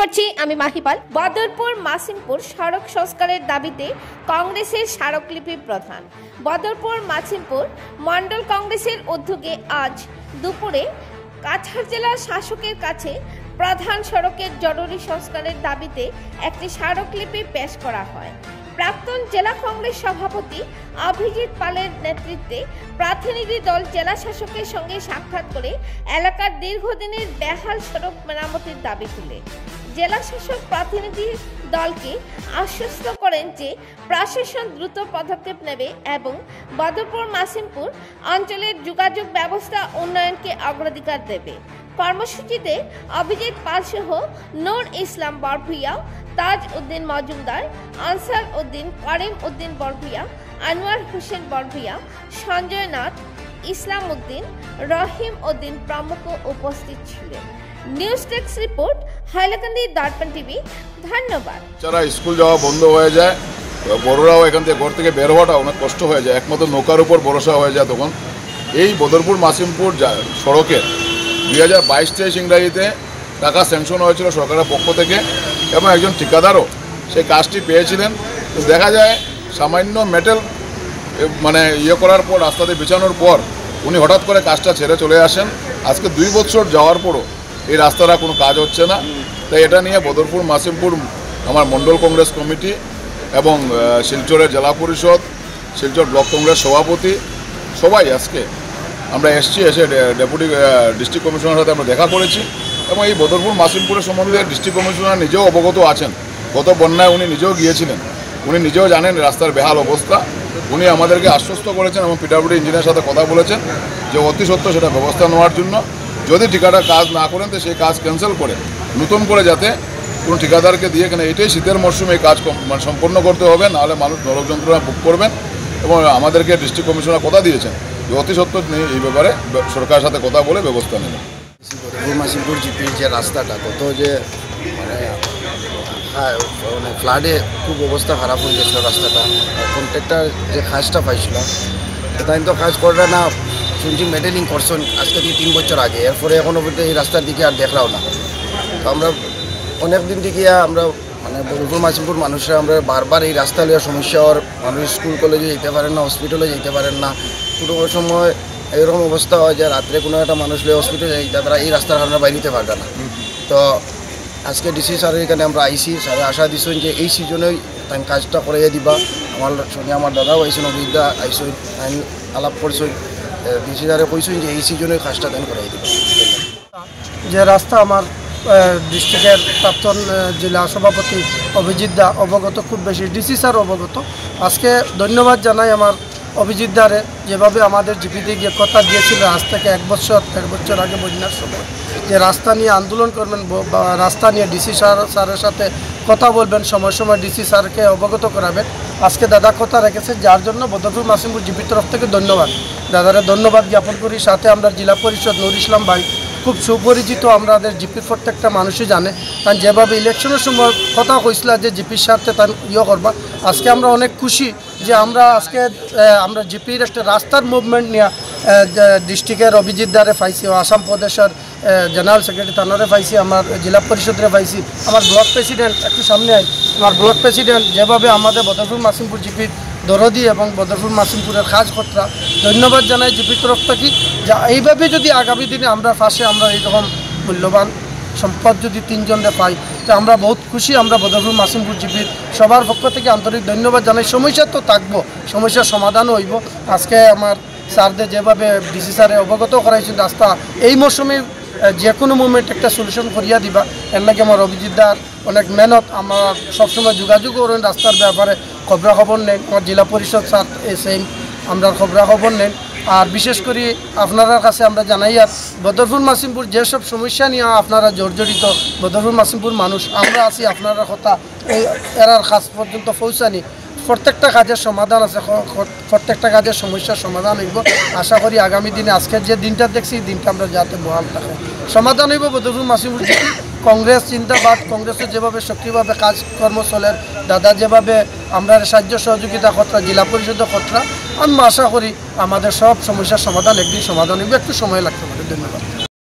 করছি আমি মাহিপাল। বদরপুর মাসিমপুর সড়ক সংস্কারের দাবিতে কংগ্রেসের স্মারকলিপি প্রধান। বদরপুর মাসিমপুর মন্ডল কংগ্রেসের উদ্যোগে আজ দুপুরে কাছাড় জেলার শাসকের কাছে প্রধান সড়কের জরুরি সংস্কারের দাবিতে একটি স্মারকলিপি পেশ করা হয়। প্রাক্তন জেলা কংগ্রেস সভাপতি অভিজিৎ পালের নেতৃত্বে প্রতিনিধি দল জেলা শাসকের সঙ্গে সাক্ষাৎ করে এলাকার দীর্ঘদিনের বেহাল সড়ক মেরামতির দাবি তুলে জেলা শাসক প্রতিনিধি দলকে আশ্বস্ত করেন যে প্রশাসন দ্রুত পদক্ষেপ নেবে এবং বদরপুর মাসিমপুর অঞ্চলের যোগাযোগ ব্যবস্থা উন্নয়নকে অগ্রাধিকার দেবে। কর্মসূচিতে অভিজিৎ পাল সহ নূর ইসলাম বরভুইয়া, তাজ উদ্দিন মজুমদার, আনসার উদ্দিন, করিম উদ্দিন বরভুইয়া, আনোয়ার হোসেন বরভুইয়া, সঞ্জয় নাথ, ইসলাম উদ্দিন, রহিম উদ্দিন প্রমুখ উপস্থিত ছিলেন। নিউজ ডেস্ক রিপোর্ট, হাইলাকান্দি দর্পণ টিভি। ধন্যবাদ। যারা স্কুল যাওয়া বন্ধ হয়ে যায়, বড়রাও এখান থেকে ঘর থেকে বের হওয়াটা অনেক কষ্ট হয়ে যায়, একমাত্র নৌকার উপর ভরসা হয়ে যায়। তখন এই বদরপুর মাসিমপুর সড়কের 2022-23 ইংরাজিতে টাকা স্যাংশন হয়েছিল সরকারের পক্ষ থেকে এবং একজন ঠিকাদারও সেই কাজটি পেয়েছিলেন। তো দেখা যায় সামান্য মেটেল করার পর, রাস্তাতে বিছানোর পর উনি হঠাৎ করে কাজটা ছেড়ে চলে আসেন। আজকে 2 বছর যাওয়ার পরও এই রাস্তাটা কোনো কাজ হচ্ছে না। তাই এটা নিয়ে বদরপুর মাসিমপুর আমার মণ্ডল কংগ্রেস কমিটি এবং শিলচরের জেলা পরিষদ, শিলচর ব্লক কংগ্রেস সভাপতি সবাই আজকে আমরা এসে ডেপুটি ডিস্ট্রিক্ট কমিশনারের সাথে আমরা দেখা করেছি এবং এই বদরপুর মাসিমপুরের সম্বন্ধে ডিস্ট্রিক্ট কমিশনার নিজেও অবগত আছেন। গত বন্যায় উনি নিজেও গিয়েছিলেন, উনি নিজেও জানেন রাস্তার বেহাল অবস্থা। উনি আমাদেরকে আশ্বস্ত করেছেন এবং পিডব্লিউডি ইঞ্জিনিয়ারের সাথে কথা বলেছেন যে অতি সত্ত্বর সেটা ব্যবস্থা নেওয়ার জন্য। যদি ঠিকাদার কাজ না করেন তো সেই কাজ ক্যান্সেল করে নতুন করে যাতে কোনো ঠিকাদারকে দিয়ে, কেন এটাই শীতের মরশুমে এই কাজ সম্পন্ন করতে হবে, নাহলে মানুষ নরক যন্ত্রণা ভোগ করবেন। এবং আমাদেরকে ডিস্ট্রিক্ট কমিশনার কথা দিয়েছেন যে অতি সত্ত্বর এই ব্যাপারে সরকারের সাথে কথা বলে ব্যবস্থা নেবেন। মাসিমপুর জিপির যে রাস্তাটা কত যে ফ্লাডে খুব অবস্থা খারাপ হয়ে গেছিলো রাস্তাটা। কন্ট্রাক্টর যে কাজটা পাইছিল তাই তো কাজ করে না, শুনছি মেটেলিং করছেন আজকে থেকে 3 বছর আগে। এরপরে এখনও পর্যন্ত এই রাস্তার দিকে আর দেখলাও না। তো আমরা অনেক দিন থেকে আমরা বদরপুর মাসিমপুর মানুষরা আমরা বারবার এই রাস্তা নিয়ে সমস্যা, আর মানুষ স্কুল কলেজে যেতে পারেন না, হসপিটালে যেতে পারেন না। কোনো সময় এরকম অবস্থা হয় যে রাত্রে কোনো একটা মানুষ নিয়ে হসপিটালে যাইতে তারা এই রাস্তার কারণে বাইরে পারবে না। তো আজকে ডিসি স্যারের এখানে আমরা আইসি, স্যারে আশা দিচ্ছেন যে এই সিজনেই তাই কাজটা করাইয়া দিবা। আমার সঙ্গে আমার দাদাও আইসেন, অভিজ্ঞতা আইসেন, তাই আলাপ করছেন। ডিসি স্যারে কইছেন যে এই সিজনেই কাজটা তাই করাই দিবা। যে রাস্তা আমার ডিস্ট্রিক্টের প্রাক্তন জেলা সভাপতি অভিজিৎ দা অবগত, খুব বেশি ডিসি স্যার অবগত। আজকে ধন্যবাদ জানাই আমার অভিজিৎ দারে, যেভাবে আমাদের জিপিতে গিয়ে কথা দিয়েছিল আজ থেকে 1 বছর 1.5 বছর আগে বন্যার সময়, যে রাস্তা নিয়ে আন্দোলন করবেন বা রাস্তা নিয়ে ডিসি স্যারের সাথে কথা বলবেন, সময় সময় ডিসি স্যারকে অবগত করাবেন। আজকে দাদা কথা রেখেছে, যার জন্য বদরপুর মাসিমপুর জিপির তরফ থেকে ধন্যবাদ। দাদারে ধন্যবাদ জ্ঞাপন করি। সাথে আমরা জেলা পরিষদ নূর ইসলাম ভাই খুব সুপরিচিত, আমাদের জিপির প্রত্যেকটা মানুষই জানে। কারণ যেভাবে ইলেকশনের সময় কথা কইছিল যে জিপির স্বার্থে তার করবা, আজকে আমরা অনেক খুশি যে আমরা জিপির একটা রাস্তার মুভমেন্ট নিয়ে ডিস্ট্রিক্টের অভিজিৎ দারে পাইছি, আসাম প্রদেশের জেনারেল সেক্রেটারি তানারে পাইছি, আমার জেলা পরিষদরে পাইছি, আমার ব্লক প্রেসিডেন্ট একটু সামনে আই, আমার ব্লক প্রেসিডেন্ট যেভাবে আমাদের বদরপুর মাসিমপুর জিপির দরদি এবং বদরপুর মাসিমপুরের কাজ কর্তা ধন্যবাদ জানাই জিপির তরফ থেকে। যা এইভাবে যদি আগামী দিনে আমরা পাশে আমরা এইরকম মূল্যবান সম্পদ যদি 3 জনে পাই তো আমরা বহুত খুশি। আমরা বদরপুর মাসিমপুর জিপির সবার পক্ষ থেকে আন্তরিক ধন্যবাদ জানাই। সমস্যা তো থাকবো, সমস্যার সমাধানও হইব। আজকে আমার স্যারদের যেভাবে ডিসি স্যারে অবগত করাইছেন রাস্তা এই মৌসুমে যে কোনো মুভমেন্ট একটা সলিউশন করিয়া দিবা, এর লাগে আমার অভিজিৎদার অনেক মেহনত। আমরা সবসময় যোগাযোগ করেন রাস্তার ব্যাপারে, খবরাখবর নেন। আমার জেলা পরিষদ স্যার সেম আমরা খবরাখবর নেন। আর বিশেষ করে আপনার কাছে আমরা জানাই, আর বদরপুর মাসিমপুর যেসব সমস্যা নিয়ে আপনারা জর্জরিত, বদরপুর মাসিমপুর মানুষ আমরা আছি, আপনারা কথা এই এরার কাজ পর্যন্ত পৌঁছানি। প্রত্যেকটা কাজের সমাধান আছে, প্রত্যেকটা কাজের সমস্যার সমাধান হইব। আশা করি আগামী দিনে আজকের যে দিনটা দেখছি এই দিনটা আমরা যাতে বহাল থাকে সমাধান হইব। বদরপুর মাসিমপুর কংগ্রেস চিন্তাবাদ, কংগ্রেসের যেভাবে সক্রিয়ভাবে কাজকর্ম চলেন, দাদা যেভাবে আমরা সাহায্য সহযোগিতা কর্তা, জেলা পরিষদের কর্তা, আমি আশা করি আমাদের সব সমস্যার সমাধান একদিন সমাধান হইব। একটু সময় লাগতে পারে। ধন্যবাদ।